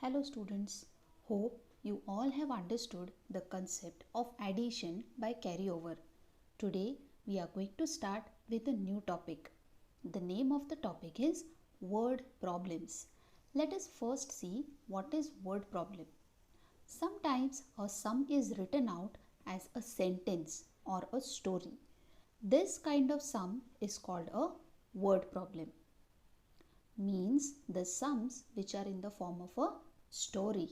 Hello students, hope you all have understood the concept of addition by carryover. Today we are going to start with a new topic. The name of the topic is word problems. Let us first see what is word problem. Sometimes a sum is written out as a sentence or a story. This kind of sum is called a word problem. Means the sums which are in the form of a story.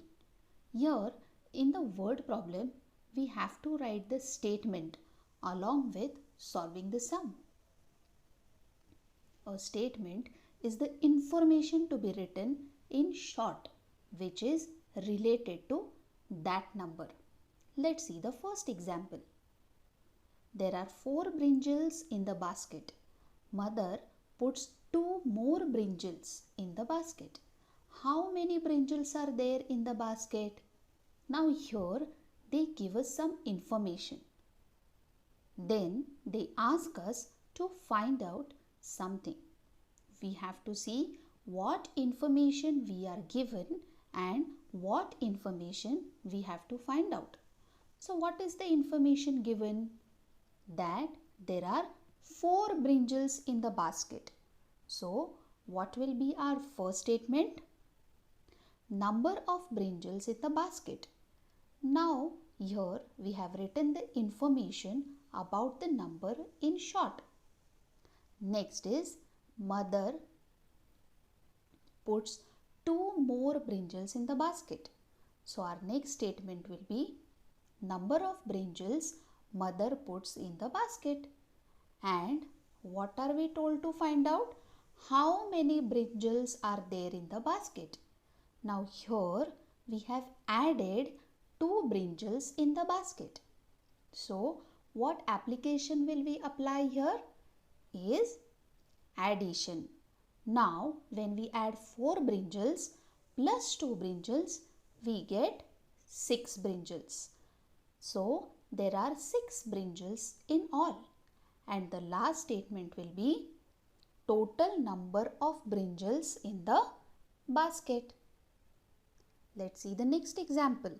Here in the word problem we have to write the statement along with solving the sum. A statement is the information to be written in short which is related to that number. Let's see the first example. There are 4 brinjals in the basket. Mother puts 2 more brinjals in the basket. How many brinjals are there in the basket? Now here they give us some information. Then they ask us to find out something. We have to see what information we are given and what information we have to find out. So what is the information given? That there are 4 brinjals in the basket. So what will be our first statement? Number of brinjals in the basket. Now here we have written the information about the number in short. Next is mother puts 2 more brinjals in the basket. So our next statement will be number of brinjals mother puts in the basket. And what are we told to find out? How many brinjals are there in the basket? Now here we have added 2 brinjals in the basket. So what application will we apply here? Is addition. Now when we add 4 brinjals plus 2 brinjals, we get 6 brinjals. So there are 6 brinjals in all. And the last statement will be total number of brinjals in the basket. Let's see the next example.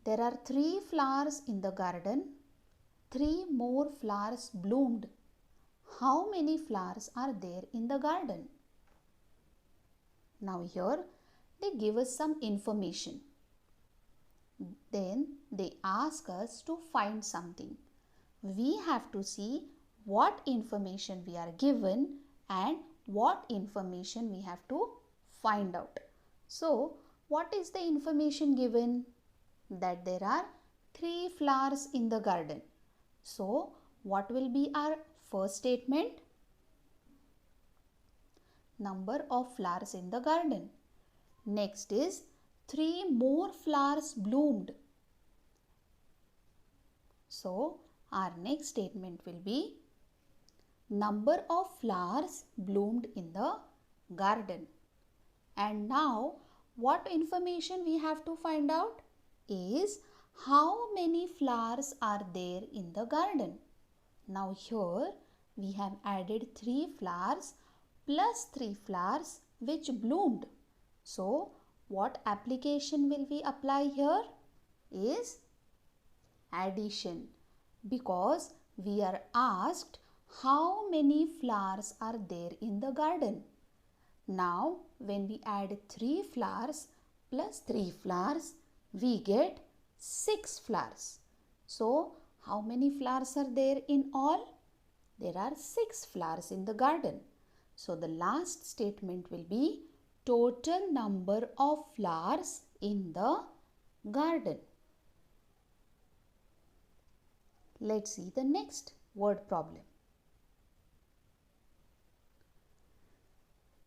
There are 3 flowers in the garden. 3 more flowers bloomed. How many flowers are there in the garden? Now here they give us some information. Then they ask us to find something. We have to see what information we are given and what information we have to find out. So what is the information given? That there are 3 flowers in the garden. So what will be our first statement? Number of flowers in the garden. Next is 3 more flowers bloomed. So our next statement will be number of flowers bloomed in the garden. And now what information we have to find out is how many flowers are there in the garden. Now here we have added 3 flowers plus 3 flowers which bloomed. So what application will we apply here? Is addition, because we are asked how many flowers are there in the garden. Now when we add 3 flowers plus 3 flowers, we get 6 flowers. So how many flowers are there in all? There are 6 flowers in the garden. So the last statement will be total number of flowers in the garden. Let's see the next word problem.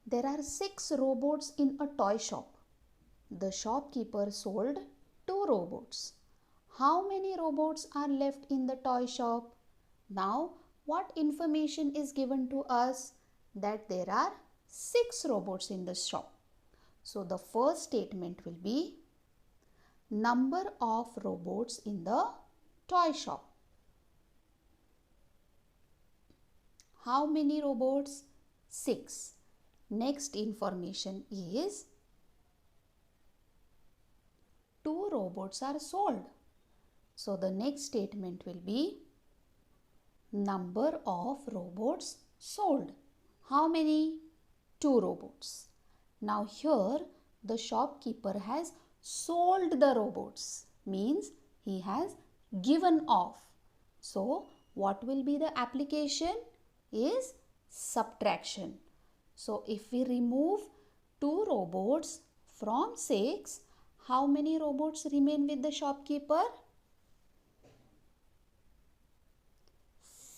There are 6 robots in a toy shop. The shopkeeper sold 2 robots. How many robots are left in the toy shop? Now what information is given to us? That there are 6 robots in the shop. So the first statement will be number of robots in the toy shop. How many robots? 6. Next information is 2 robots are sold. So the next statement will be number of robots sold. How many? 2 robots. Now here the shopkeeper has sold the robots, means he has given off. So what will be the application is subtraction. So if we remove 2 robots from 6, how many robots remain with the shopkeeper?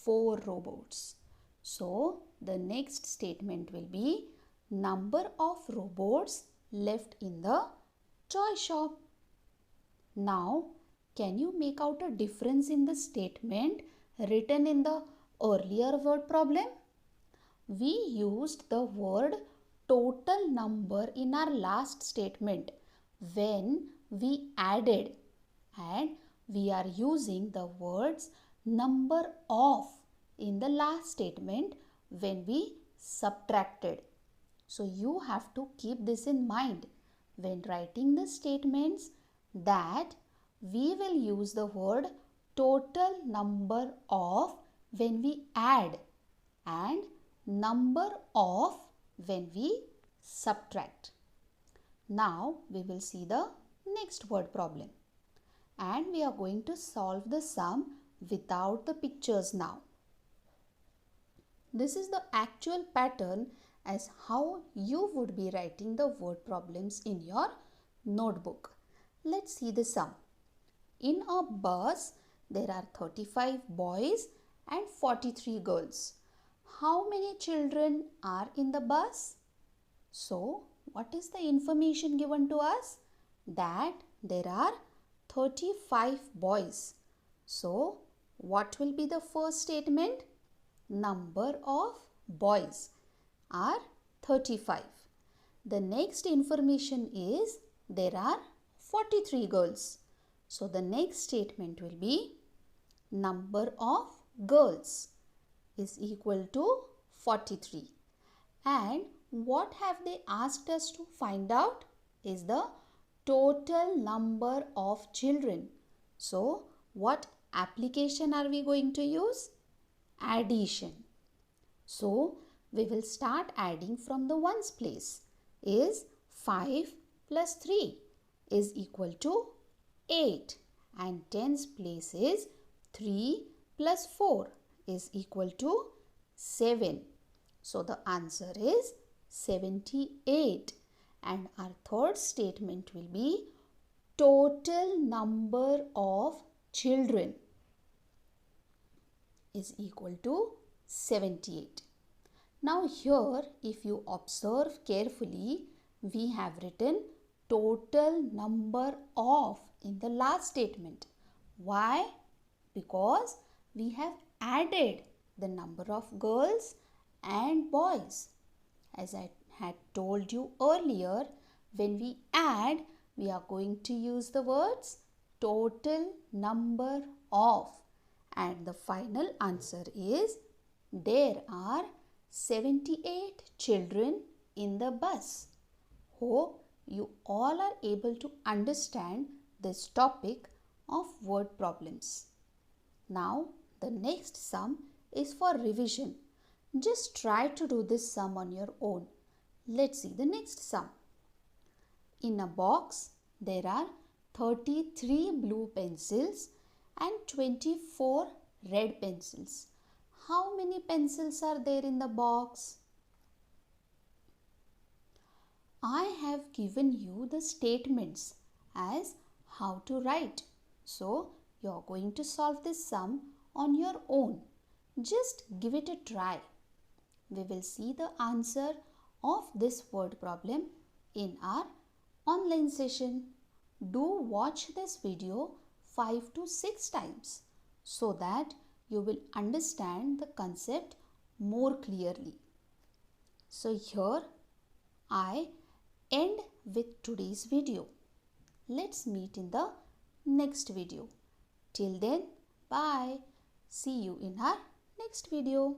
4 robots. So the next statement will be number of robots left in the toy shop. Now can you make out a difference in the statement written in the earlier word problem? We used the word total number in our last statement when we added, and we are using the words number of in the last statement when we subtracted. So you have to keep this in mind when writing the statements, that we will use the word total number of when we add and number of when we subtract. Now we will see the next word problem, and we are going to solve the sum without the pictures now. This is the actual pattern as how you would be writing the word problems in your notebook. Let's see the sum. In a bus, there are 35 boys and 43 girls. How many children are in the bus? So, what is the information given to us? That there are 35 boys. So, what will be the first statement? Number of boys are 35. The next information is there are 43 girls. So, the next statement will be number of girls is equal to 43. And what have they asked us to find out is the total number of children. So, what application are we going to use? Addition. So, we will start adding from the ones place. Is 5 plus 3 is equal to 8, and tens place is 3 plus 4 is equal to 7. So the answer is 78, and our third statement will be total number of children is equal to 78. Now here, if you observe carefully, we have written total number of in the last statement. Why? Because we have added the number of girls and boys. As I had told you earlier, when we add, we are going to use the words total number of, and the final answer is there are 78 children in the bus. Hope you all are able to understand this topic of word problems. Now the next sum is for revision. Just try to do this sum on your own. Let's see the next sum. In a box, there are 33 blue pencils and 24 red pencils. How many pencils are there in the box? I have given you the statements as how to write. So, you are going to solve this sum on your own. Just give it a try. We will see the answer of this word problem in our online session. Do watch this video 5 to 6 times so that you will understand the concept more clearly. So here I end with today's video. Let's meet in the next video. Till then, bye. See you in our next video.